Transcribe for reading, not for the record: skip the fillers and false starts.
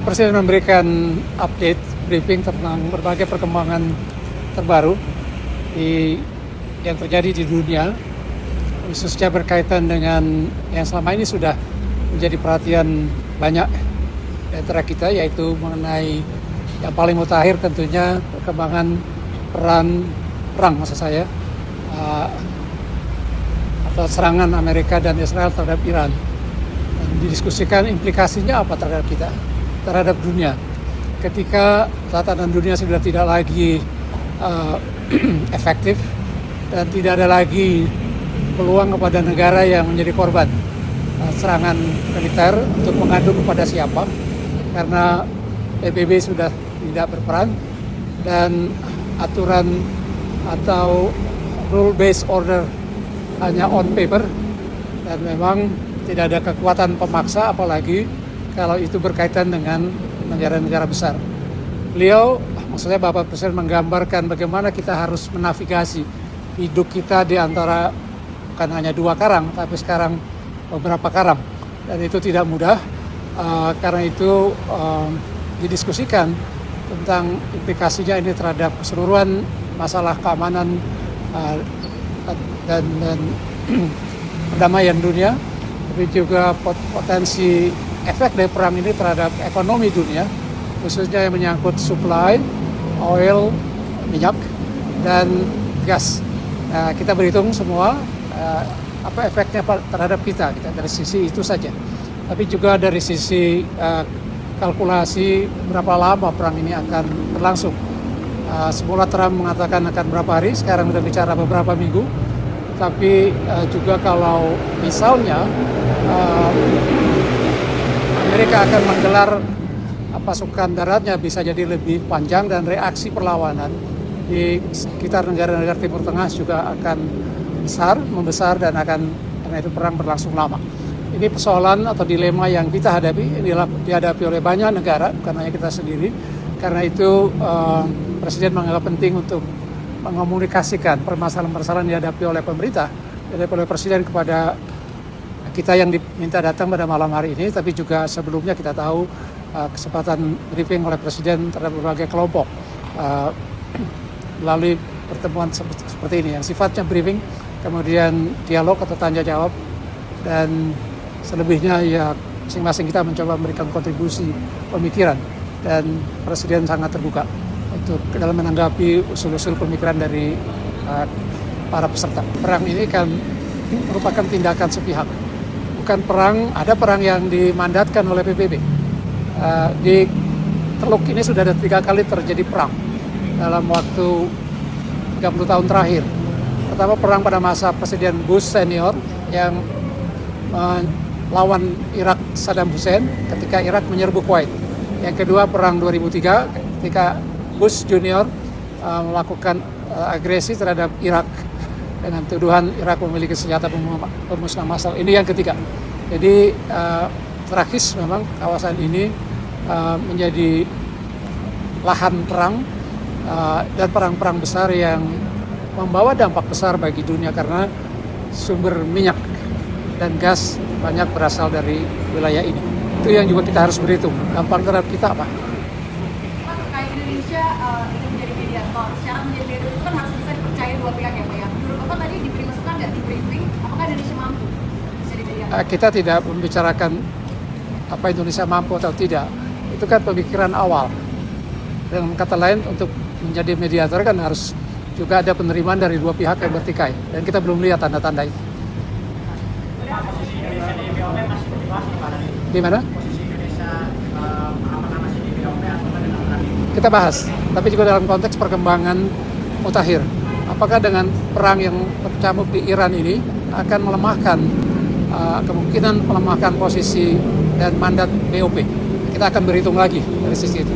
Presiden memberikan update briefing tentang berbagai perkembangan terbaru yang terjadi di dunia, khususnya berkaitan dengan yang selama ini sudah menjadi perhatian banyak di antara kita, yaitu mengenai yang paling mutakhir tentunya perkembangan perang maksud saya, atau serangan Amerika dan Israel terhadap Iran. Didiskusikan implikasinya apa terhadap kita, terhadap dunia. Ketika tatanan dunia sudah tidak lagi efektif dan tidak ada lagi peluang kepada negara yang menjadi korban serangan militer untuk mengadu kepada siapa, karena PBB sudah tidak berperan dan aturan atau rule based order hanya on paper dan memang tidak ada kekuatan pemaksa, apalagi kalau itu berkaitan dengan negara-negara besar. Beliau, maksudnya Bapak Presiden, menggambarkan bagaimana kita harus menavigasi hidup kita di antara bukan hanya dua karang, tapi sekarang beberapa karang. Dan itu tidak mudah, karena itu didiskusikan tentang implikasinya ini terhadap keseluruhan masalah keamanan dan perdamaian dunia, tapi juga potensi efek dari perang ini terhadap ekonomi dunia, khususnya yang menyangkut supply, oil, minyak, dan gas. Nah, kita berhitung semua apa efeknya terhadap kita dari sisi itu saja. Tapi juga dari sisi kalkulasi berapa lama perang ini akan berlangsung. Semula Trump mengatakan akan berapa hari, sekarang sudah bicara beberapa minggu. Tapi juga kalau misalnya Amerika akan menggelar pasukan daratnya, bisa jadi lebih panjang dan reaksi perlawanan di sekitar negara-negara Timur Tengah juga akan membesar dan karena itu perang berlangsung lama. Ini persoalan atau dilema yang kita hadapi, inilah dihadapi oleh banyak negara, bukan hanya kita sendiri. Karena itu Presiden menganggap penting untuk mengomunikasikan permasalahan-permasalahan yang dihadapi oleh pemerintah, dihadapi oleh Presiden kepada kita yang diminta datang pada malam hari ini, tapi juga sebelumnya kita tahu kesempatan briefing oleh Presiden terhadap berbagai kelompok melalui pertemuan seperti ini yang sifatnya briefing, kemudian dialog atau tanya jawab, dan selebihnya ya masing-masing kita mencoba memberikan kontribusi pemikiran, dan Presiden sangat terbuka untuk dalam menanggapi usul-usul pemikiran dari para peserta. Perang ini kan merupakan tindakan sepihak. Bukan perang, ada perang yang dimandatkan oleh PBB. Di Teluk ini sudah ada 3 kali terjadi perang dalam waktu 30 tahun terakhir. Pertama, perang pada masa Presiden Bush senior yang melawan Irak Saddam Hussein ketika Irak menyerbu Kuwait. Yang kedua, perang 2003 ketika Bush Junior melakukan agresi terhadap Irak dengan tuduhan Irak memiliki senjata pemusnah massal. Ini yang ketiga. Jadi tragis memang kawasan ini menjadi lahan perang dan perang-perang besar yang membawa dampak besar bagi dunia, karena sumber minyak dan gas banyak berasal dari wilayah ini. Itu yang juga kita harus berhitung. Dampak terhadap kita apa? Indonesia itu menjadi mediator. Secara menjadi mediator itu kan harus bisa dipercaya dua pihak ya Pak ya. Menurut Bapak tadi diberi masukan nggak di briefing, apakah Indonesia mampu bisa di mediator? Kita tidak membicarakan apa Indonesia mampu atau tidak. Itu kan pemikiran awal. Dengan kata lain, untuk menjadi mediator kan harus juga ada penerimaan dari dua pihak yang bertikai. Dan kita belum lihat tanda-tanda itu. Di mana? Kita bahas, tapi juga dalam konteks perkembangan mutakhir. Apakah dengan perang yang berkecamuk di Iran ini akan melemahkan kemungkinan melemahkan posisi dan mandat BOP? Kita akan berhitung lagi dari sisi itu.